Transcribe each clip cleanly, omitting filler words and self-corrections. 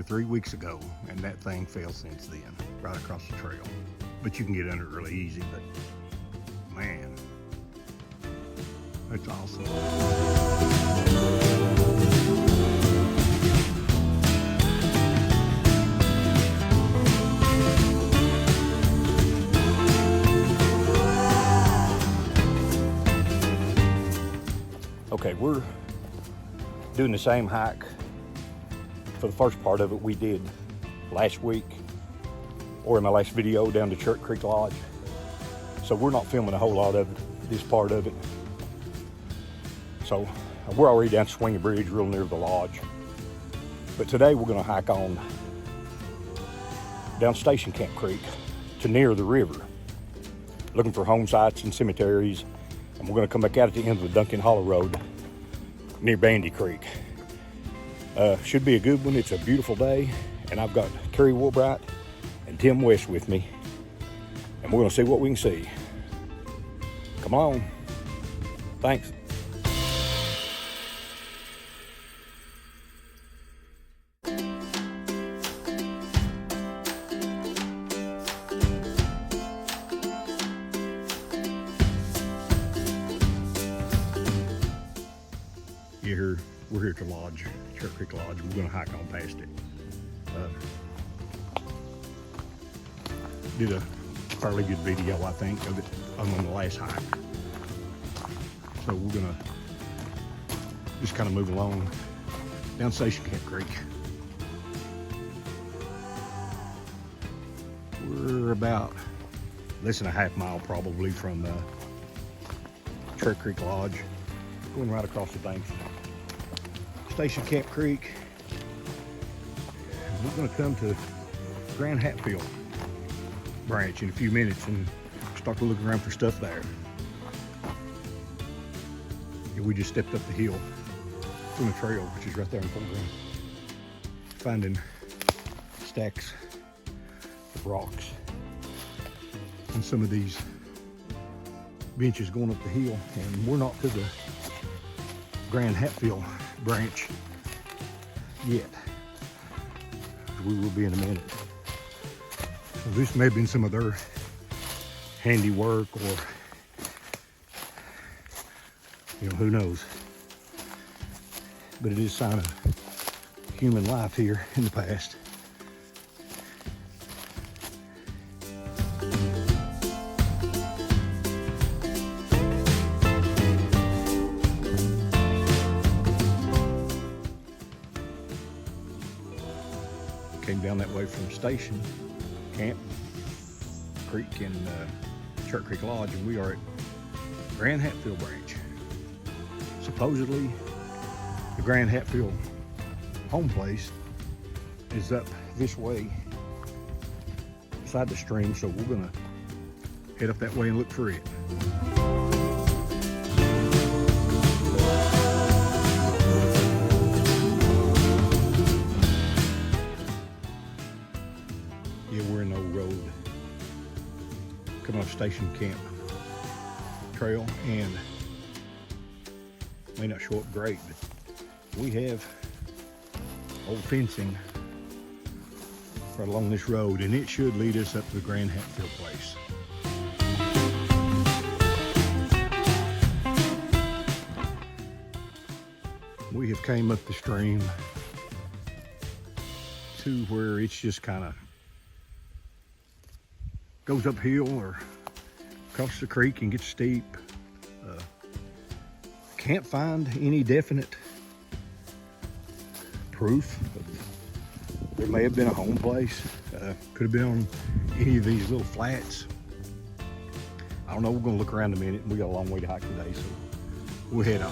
3 weeks ago, and that thing fell since then, right across the trail. But you can get under it really easy, but man, that's awesome. Okay, we're doing the same hike for the first part of it we did last week, or in my last video, down to Charit Creek Lodge. So we're not filming a whole lot of this part of it. So we're already down Swinging Bridge, real near the lodge. But today we're gonna hike on down Station Camp Creek to near the river, looking for home sites and cemeteries. And we're gonna come back out at the end of the Duncan Hollow Road near Bandy Creek. Should be a good one. It's a beautiful day, and I've got Kerry Woolbright and Tim West with me, and we're gonna see what we can see. Come on. Thanks. We're here at the lodge, Charit Creek Lodge. We're gonna hike on past it. Did a fairly good video, I think, of it on the last hike. So we're gonna just kind of move along down Station Camp Creek. We're about less than a half mile probably from Charit Creek Lodge, going right across the banks. Station Camp Creek. We're going to come to Grand Hatfield branch in a few minutes and start to look around for stuff there. Yeah, we just stepped up the hill from the trail, which is right there in front of them, finding stacks of rocks and some of these benches going up the hill, and we're not to the Grand Hatfield branch yet. We will be in a minute. So this may have been some of their handiwork, or who knows, but it is a sign of human life here in the past. Came down that way from Station Camp Creek and Charit Creek Lodge, and we are at Grand Hatfield Branch. Supposedly, the Grand Hatfield home place is up this way beside the stream, so we're gonna head up that way and look for it. We're in the old road coming off Station Camp Trail, and may not show up great, but we have old fencing right along this road, and it should lead us up to the Grand Hatfield place. We have came up the stream to where it's just kind of goes uphill or across the creek and gets steep. Can't find any definite proof. There may have been a home place. Could have been on any of these little flats. I don't know. We're gonna look around in a minute. We got a long way to hike today, so we'll head on.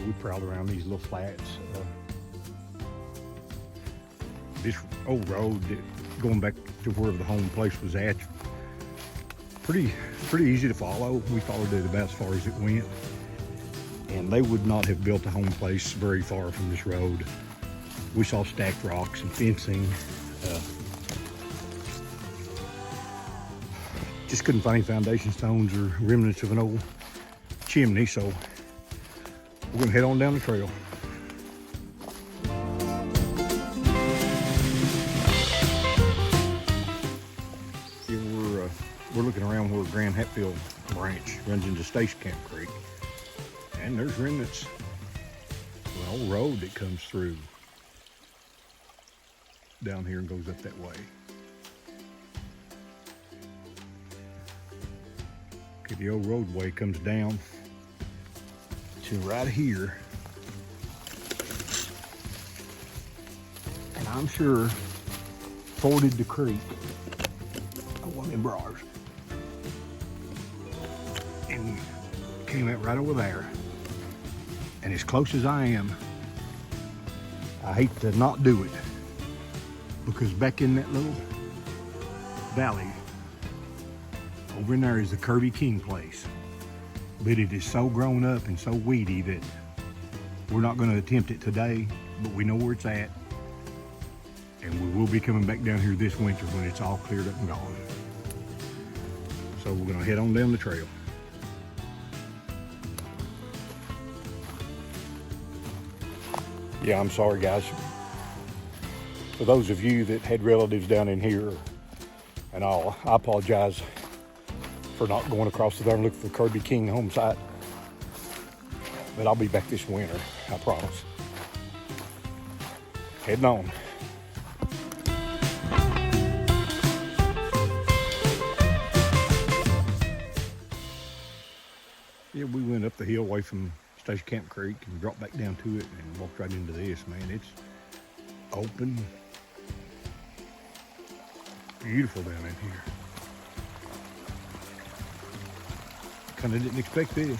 We prowled around these little flats. This old road going back to where the home place was at, pretty easy to follow. We followed it about as far as it went, and they would not have built a home place very far from this road. We saw stacked rocks and fencing. Just couldn't find any foundation stones or remnants of an old chimney, so we're gonna head on down the trail. Here we're looking around where Grand Hatfield Branch runs into Station Camp Creek, and there's remnants of an old road that comes through down here and goes up that way. Okay, the old roadway comes down to right here, and I'm sure forded the creek on one of them bars and came out right over there. And as close as I am, I hate to not do it, because back in that little valley over in there is the Kirby King place. But it is so grown up and so weedy that we're not going to attempt it today, but we know where it's at. And we will be coming back down here this winter when it's all cleared up and gone. So we're going to head on down the trail. Yeah, I'm sorry guys. For those of you that had relatives down in here and all, I apologize for not going across there and looking for Kirby King home site. But I'll be back this winter, I promise. Heading on. Yeah, we went up the hill away from Station Camp Creek and dropped back down to it and walked right into this, man. It's open. Beautiful down in here. Kind of didn't expect this.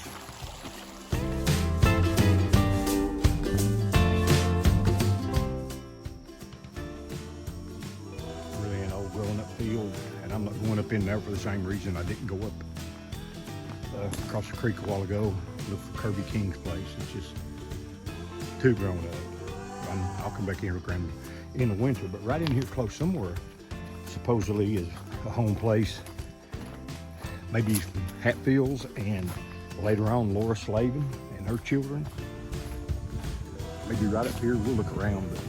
Really an old grown up field, and I'm not going up in there for the same reason I didn't go up across the creek a while ago, look for Kirby King's place. It's just too grown up. I'll come back in here around in the winter, but right in here close somewhere supposedly is a home place, maybe from Hatfields, and later on Laura Slavin and her children. Maybe right up here. We'll look around, but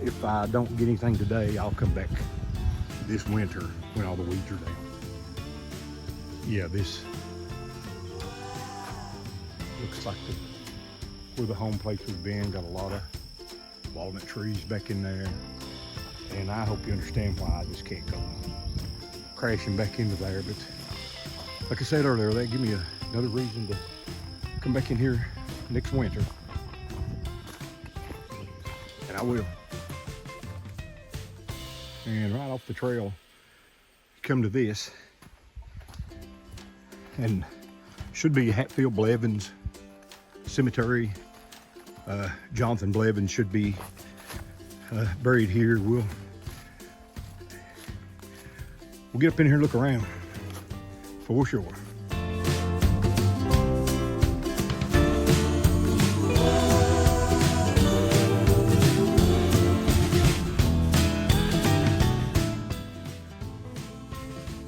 if I don't get anything today, I'll come back this winter when all the weeds are down. Yeah, this looks like where the home place has been. Got a lot of walnut trees back in there, and I hope you understand why I just can't go crashing back into there. But like I said earlier, that give me another reason to come back in here next winter, and I will. And right off the trail, you come to this, and should be Hatfield Blevins Cemetery. Jonathan Blevins should be buried here. We'll get up in here and look around for sure.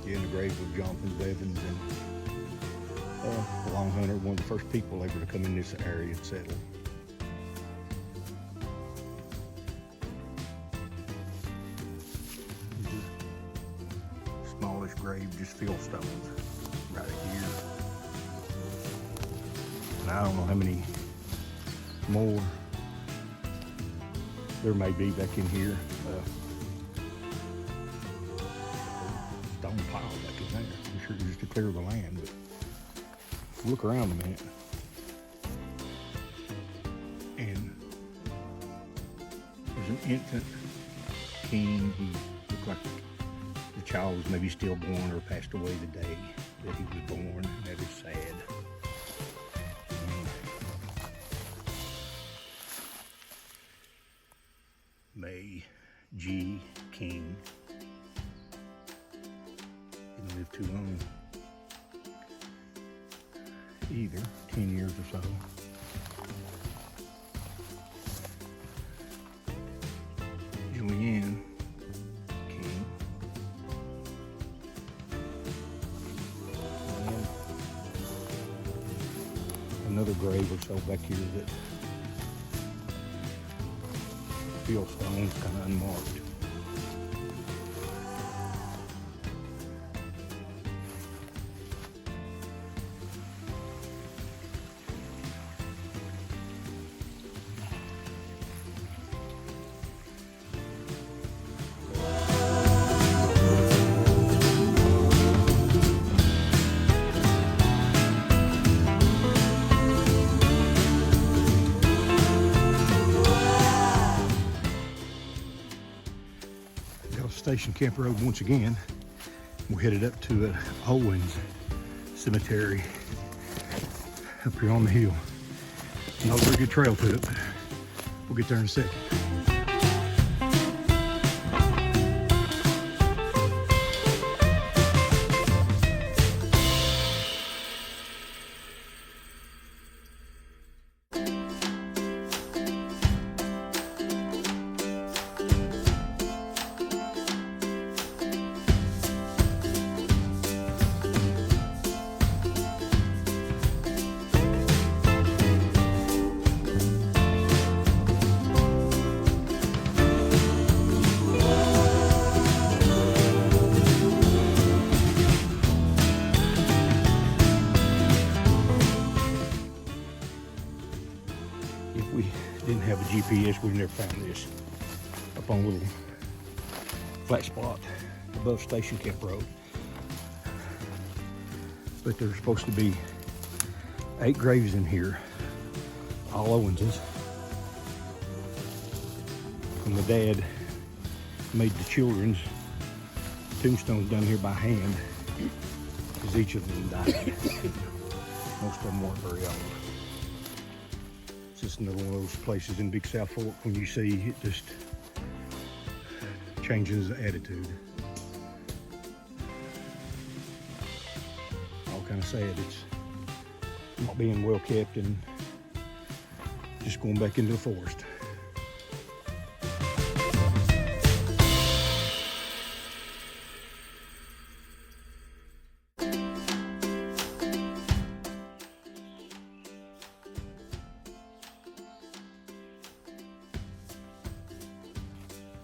Yeah, in the grave of Jonathan Blevins, and Long Hunter, one of the first people ever to come in this area and settle. Smallish grave, just fill stones right here. And I don't know how many more there may be back in here. Stone pile back in there. I'm sure just to clear the land, but look around a minute. And there's an infant king. He looked like the child was maybe stillborn or passed away the day that he was born. That is sad. May G. King didn't live too long. Either 10 years or so. Julianne King. another grave or so back here that field stones kind of unmarked. Station Camp Road once again. We're headed up to Owens Cemetery up here on the hill. Not a very good trail to it, but we'll get there in a second. If we didn't have a GPS, we'd never found this up on a little flat spot above Station Camp Road. But there's supposed to be 8 graves in here, all Owenses. And the dad made the children's tombstones down here by hand, because each of them died. Most of them weren't very old. It's just another one of those places in Big South Fork when you see it just changes the attitude. All kind of sad. It's not being well kept and just going back into the forest.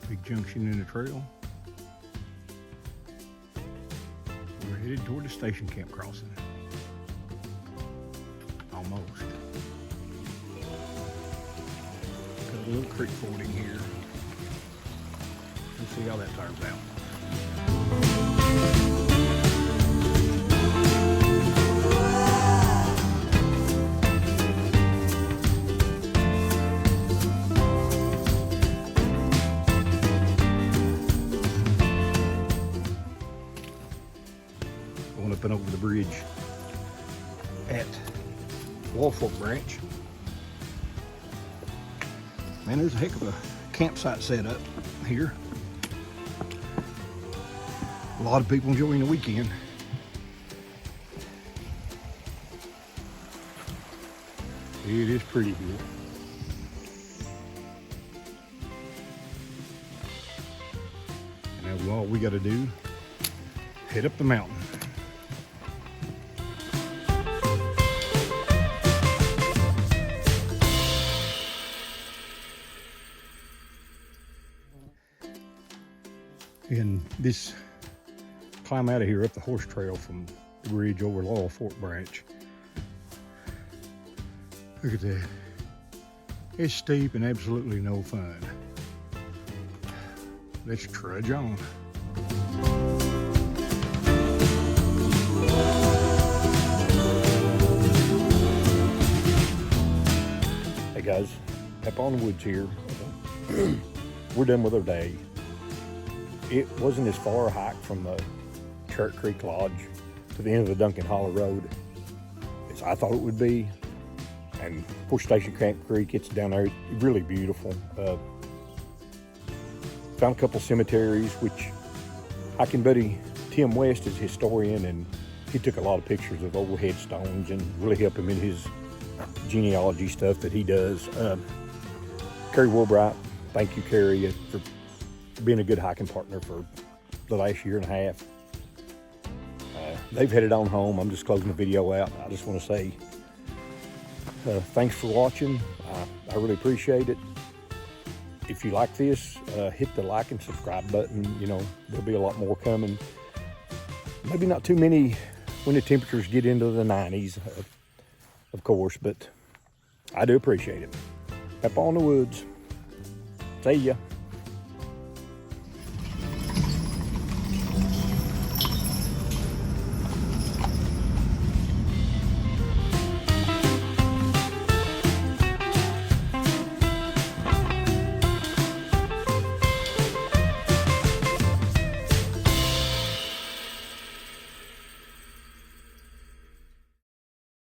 Big junction in the trail. We're headed toward the Station Camp crossing. Almost. Got a little creek fording here. Let's see how that turns out. Going up and over the bridge at Woolbright Branch. Man, there's a heck of a campsite set up here. A lot of people enjoying the weekend. It is pretty here. And now all we got to do, head up the mountain. And this climb out of here up the horse trail from the bridge over Laurel Fork Branch. Look at that. It's steep and absolutely no fun. Let's trudge on. Hey guys, Papaw in the Woods here. We're done with our day. It wasn't as far a hike from the Charit Creek Lodge to the end of the Duncan Hollow Road as I thought it would be. And for Station Camp Creek, it's down there, really beautiful. Found a couple cemeteries, which hiking buddy Tim West is a historian, and he took a lot of pictures of old headstones and really helped him in his genealogy stuff that he does. Kerry Woolbright, thank you, Kerry, for being a good hiking partner for the last year and a half. They've headed on home. I'm just closing the video out. I just want to say thanks for watching. I really appreciate it. If you like this, hit the like and subscribe button. You know, there'll be a lot more coming. Maybe not too many when the temperatures get into the 90s, of course, but I do appreciate it. Up on the woods. See ya.